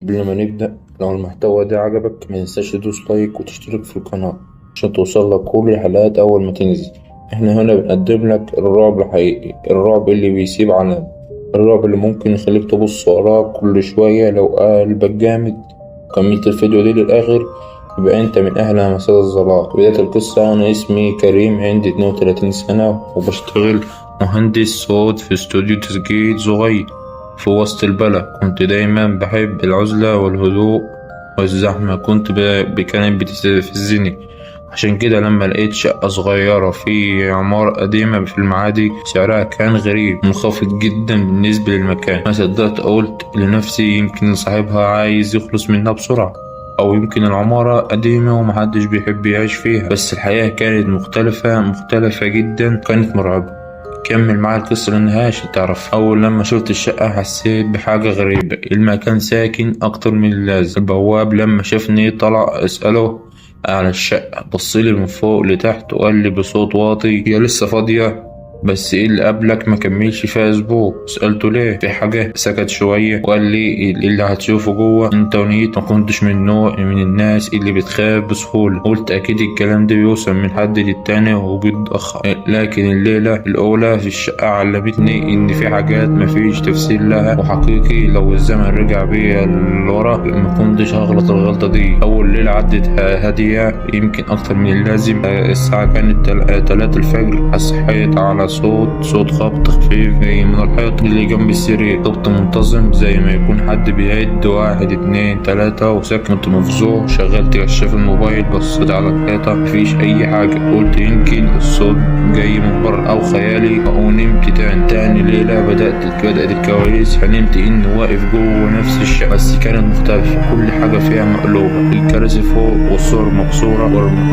قبل ما نبدأ، لو المحتوى ده عجبك متنساش تدوس لايك وتشترك في القناة عشان توصلك كل الحلقات أول ما تنزل. احنا هنا بنقدم لك الرعب الحقيقي، الرعب اللي بيسيب علامة، الرعب اللي ممكن يخليك تبص وراك كل شوية لو قلبك جامد. كملت الفيديو دي للآخر يبقى انت من أهل همسات الظلام. بداية القصة: أنا اسمي كريم، عندي 32 سنة وبشتغل مهندس صوت في استوديو تسجيل صغير في وسط البلد. كنت دايما بحب العزلة والهدوء والزحمة، كانت بتستفزني. عشان كده لما لقيت شقة صغيرة في عمارة قديمة في المعادي، سعرها كان غريب، منخفض جدا بالنسبة للمكان، ما صدقت. قلت لنفسي يمكن صاحبها عايز يخلص منها بسرعة، أو يمكن العمارة قديمة ومحدش بيحب يعيش فيها. بس الحقيقة كانت مختلفة جدا، كانت مرعبة. كمل معايا القصة للنهاية عشان تعرف. أول لما شفت الشقة حسيت بحاجة غريبة، المكان ساكن أكتر من اللازم. البواب لما شافني طلع أسأله على الشقة، بصلي من فوق لتحت وقال لي بصوت واطي: هي لسه فاضية؟ بس ايه اللي قبلك ما كملش فيها اسبوع. سألته ليه، في حاجة؟ سكت شوية وقال لي اللي هتشوفه جوه انت ونيت. ما كنتش من الناس اللي بتخاف بسهولة. قلت اكيد الكلام ده بيوصل من حد للتاني وبيتأخر، لكن الليلة الاولى في الشقة علمتني ان في حاجات مفيش تفسير لها، وحقيقي لو الزمن رجع بيا لورا ما كنتش هغلط الغلطة دي. اول ليلة عدت هادية يمكن اكتر من اللازم. الساعة كانت 3 الفجر. صحيت على صوت خبط خفيف جاي من الحيط اللي جنب السرير. خبط منتظم زي ما يكون حد بيعد 1 2 3 وسكت. كنت مفزوع، شغلت كشاف الموبايل، بصيت على الحيطة، مفيش أي حاجة. قلت يمكن الصوت جاي من بره أو خيالي، ونمت تاني ليلة بدأت الكواليس. حلمت إني واقف جوه نفس الشقة بس كانت مختلفة، كل حاجة فيها مقلوبة، الكراسي فوق والصور مكسورة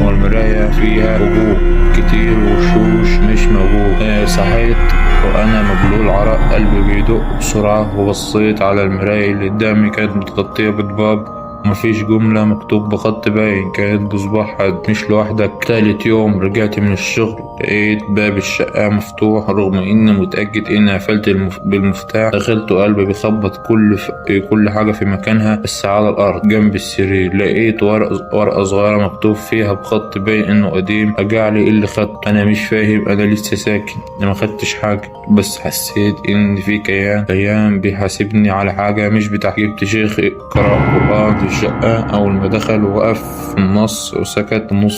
والمراية فيها وجوه كتير وشوش مش موجود. صحيت وأنا مبلول عرق، قلبي بيدق بسرعة، وبصيت على المراية اللي قدامي، كانت متغطية بضباب ومفيش جملة مكتوب بخط باين، كانت بصباح حد: مش لوحدك. تالت يوم رجعت من الشغل، لقيت باب الشقة مفتوح رغم إني متأكد إني قفلت بالمفتاح. دخلت وقلبي بيخبط، كل حاجة في مكانها. بس على الأرض جنب السرير لقيت ورقة صغيرة مكتوب فيها بخط باين إنه قديم: رجعلي اللي خدته. أنا مش فاهم، أنا لسه ساكن، أنا ما خدتش حاجة، بس حسيت إن في كيان بيحاسبني على حاجة مش بتاعتي. جبت شيخ قرأ قرآن في الشقة. أول ما دخل وقف في النص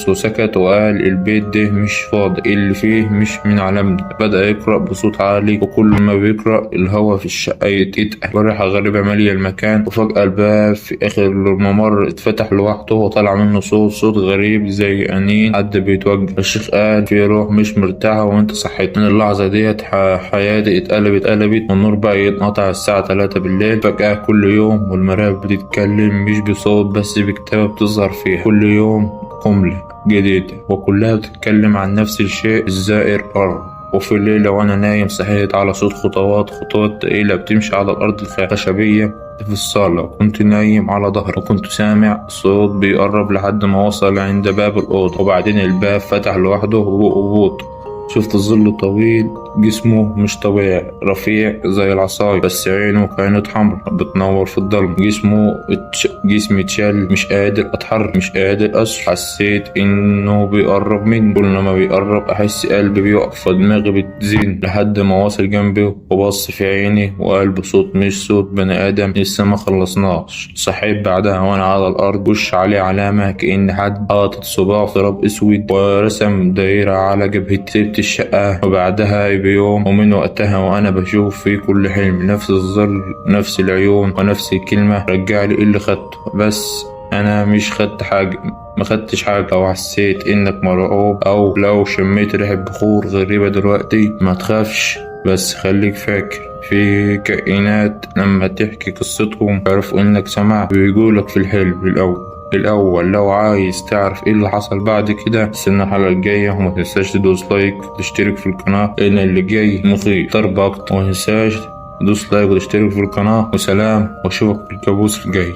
وسكت وقال: البيت ده مش فاضي، اللي فيه مش من عالمنا. بدأ يقرأ بصوت عالي، وكل ما بيقرأ الهوا في الشقة يتقل، وريحة غريبة مالية المكان. وفجأة الباب في آخر الممر اتفتح لوحده، وطلع منه صوت غريب زي أنين حد بيتوجه. الشيخ قال: في روح مش مرتاحة وانت صحيت. من اللحظة ديت حياتي اتقلبت، والنور بقى ينقطع الساعة 3 بالليل فجأة كل يوم، والمراية بتتكلم مش بصوت بس بكتابة بتظهر فيها كل يوم جملة جديدة، وكلها بتتكلم عن نفس الشيء: الزائر قرب. وفي الليلة وأنا نايم صحيت على صوت خطوات تقيلة بتمشي على الأرض الخشبية في الصالة. كنت نايم على ظهري وكنت سامع صوت بيقرب لحد ما وصل عند باب الأوضة، وبعدين الباب فتح لوحده وببطء. شفت ظل طويل، جسمه مش طبيعي، رفيع زي العصاية، بس عينه كانت حمرا بتنور في الضلمة. جسمي اتشل، مش قادر اتحرك، مش قادر أصحى. حسيت انه بيقرب مني، كل ما بيقرب احس قلبي بيقف ودماغي بتزين، لحد ما وصل جنبي وبص في عيني وقال بصوت مش صوت بني ادم: لسه ما خلصناش. صحيت بعدها وانا على الارض، وش عليه علامة كأن حد حاطط صباعه في تراب اسود ورسم دايرة على جبهتي. الشقة وبعدها بيوم، ومن وقتها وأنا بشوف في كل حلم نفس الظل، نفس العيون، ونفس الكلمة: رجعلي اللي خدته. بس أنا مش خدت حاجة، ما خدتش حاجة. لو حسيت إنك مرعوب أو لو شميت ريحة بخور غريبة دلوقتي، ما تخافش، بس خليك فاكر في كائنات لما تحكي قصتهم يعرفوا إنك سمعت، ويقولك في الحلم الأول. لو عايز تعرف ايه اللي حصل بعد كده، استنى الحلقة الجاية، وما تنساش تدوس لايك وتشترك في القناة لأن اللي جاي مخيف ضرب أكتر. وما تنساش تدوس لايك وتشترك في القناة. وسلام، واشوفك في الكابوس الجاي.